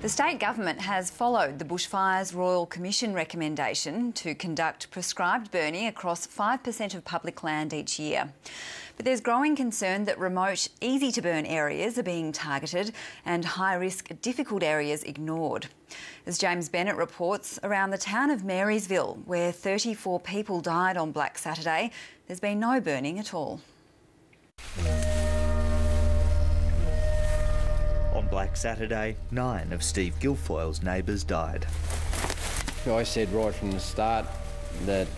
The state government has followed the Bushfires Royal Commission recommendation to conduct prescribed burning across 5% of public land each year. But there's growing concern that remote, easy-to-burn areas are being targeted and high-risk, difficult areas ignored. As James Bennett reports, around the town of Marysville, where 34 people died on Black Saturday, there's been no burning at all. On Black Saturday, 9 of Steve Guilfoyle's neighbours died. I said right from the start that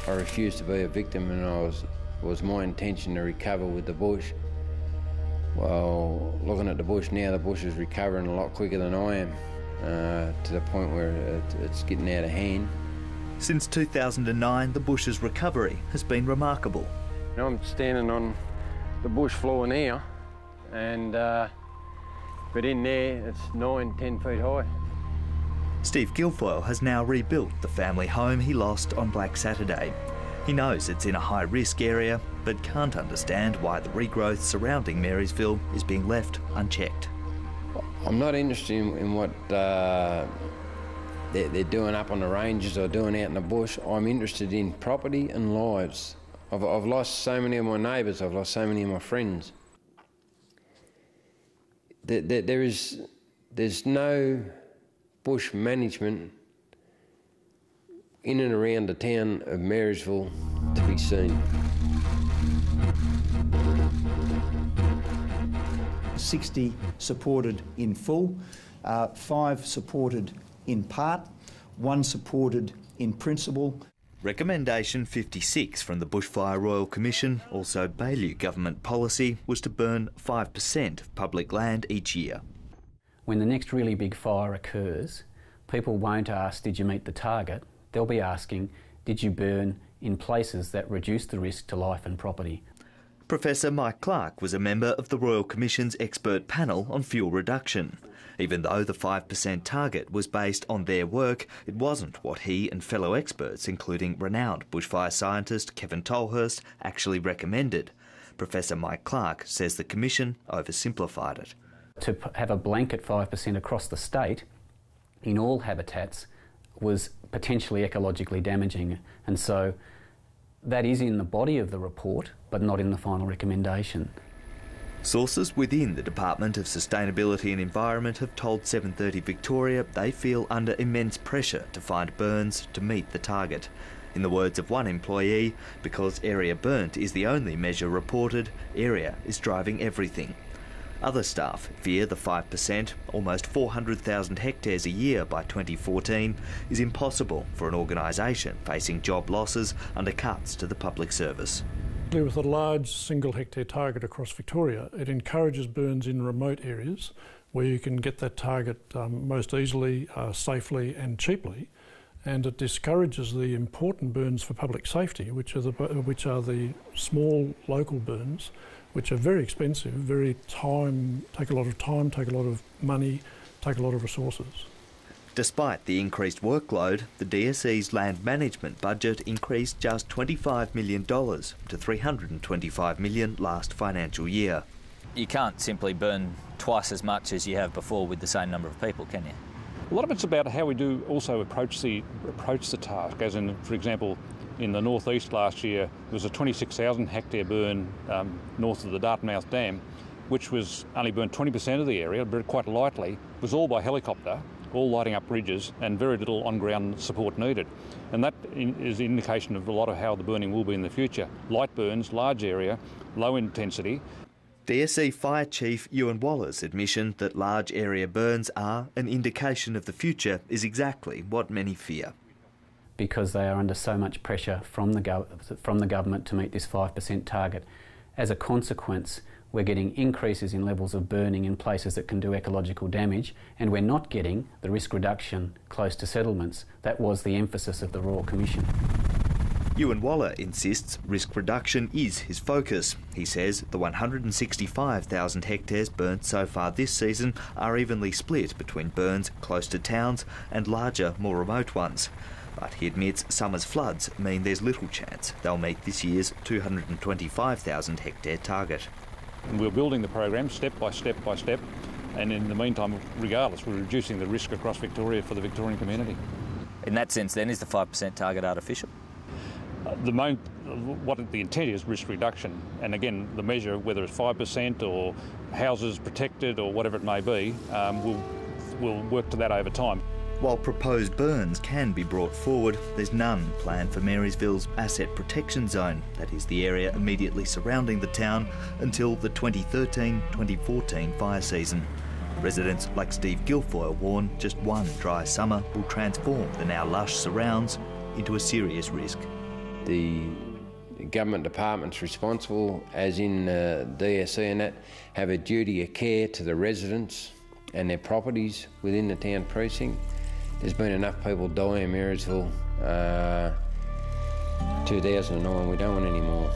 I refused to be a victim, and it was my intention to recover with the bush. Well, looking at the bush now, the bush is recovering a lot quicker than I am, to the point where it's getting out of hand. Since 2009, the bush's recovery has been remarkable. I'm standing on the bush floor now, and but in there it's 9-10 feet high. Steve Guilfoyle has now rebuilt the family home he lost on Black Saturday. He knows it's in a high-risk area, but can't understand why the regrowth surrounding Marysville is being left unchecked. I'm not interested in what they're doing up on the ranges or doing out in the bush. I'm interested in property and lives. I've lost so many of my neighbours, I've lost so many of my friends. There's no bush management in and around the town of Marysville to be seen. 60 supported in full, 5 supported in part, 1 supported in principle. Recommendation 56 from the Bushfire Royal Commission, also Baillieu government policy, was to burn 5% of public land each year. When the next really big fire occurs, people won't ask, did you meet the target? They'll be asking, did you burn in places that reduce the risk to life and property? Professor Mike Clarke was a member of the Royal Commission's expert panel on fuel reduction. Even though the 5% target was based on their work, it wasn't what he and fellow experts, including renowned bushfire scientist Kevin Tolhurst, actually recommended. Professor Mike Clarke says the Commission oversimplified it. To have a blanket 5% across the state in all habitats was potentially ecologically damaging, and so that is in the body of the report, but not in the final recommendation. Sources within the Department of Sustainability and Environment have told 7:30 Victoria they feel under immense pressure to find burns to meet the target. In the words of one employee, because area burnt is the only measure reported, area is driving everything. Other staff fear the 5%, almost 400,000 hectares a year by 2014, is impossible for an organisation facing job losses under cuts to the public service. With a large single hectare target across Victoria, it encourages burns in remote areas where you can get that target most easily, safely and cheaply, and it discourages the important burns for public safety, which are the small local burns, which are very expensive, take a lot of time, take a lot of money, take a lot of resources. Despite the increased workload, the DSE's land management budget increased just $25 million to $325 million last financial year. You can't simply burn twice as much as you have before with the same number of people, can you? A lot of it's about how we do also approach the task, as in, for example, in the northeast last year, there was a 26,000 hectare burn north of the Dartmouth Dam, which was only burned 20% of the area, but quite lightly. It was all by helicopter, all lighting up ridges, and very little on-ground support needed. And that is an indication of a lot of how the burning will be in the future. Light burns, large area, low intensity. DSE Fire Chief Ewan Waller's admission that large area burns are an indication of the future is exactly what many fear. Because they are under so much pressure from the government to meet this 5% target. As a consequence, we're getting increases in levels of burning in places that can do ecological damage, and we're not getting the risk reduction close to settlements. That was the emphasis of the Royal Commission. Ewan Waller insists risk reduction is his focus. He says the 165,000 hectares burnt so far this season are evenly split between burns close to towns and larger, more remote ones. But he admits summer's floods mean there's little chance they'll meet this year's 225,000 hectare target. And we're building the program step by step by step. And in the meantime, regardless, we're reducing the risk across Victoria for the Victorian community. In that sense, then, is the 5% target artificial? What the intent is risk reduction, and again, the measure, whether it's 5% or houses protected or whatever it may be, we'll work to that over time. While proposed burns can be brought forward, there's none planned for Marysville's Asset Protection Zone, that is the area immediately surrounding the town, until the 2013-2014 fire season. Residents like Steve Guilfoyle warn just one dry summer will transform the now lush surrounds into a serious risk. The government departments responsible, as in DSE and that, have a duty of care to the residents and their properties within the town precinct. There's been enough people die in Marysville 2009, we don't want any more.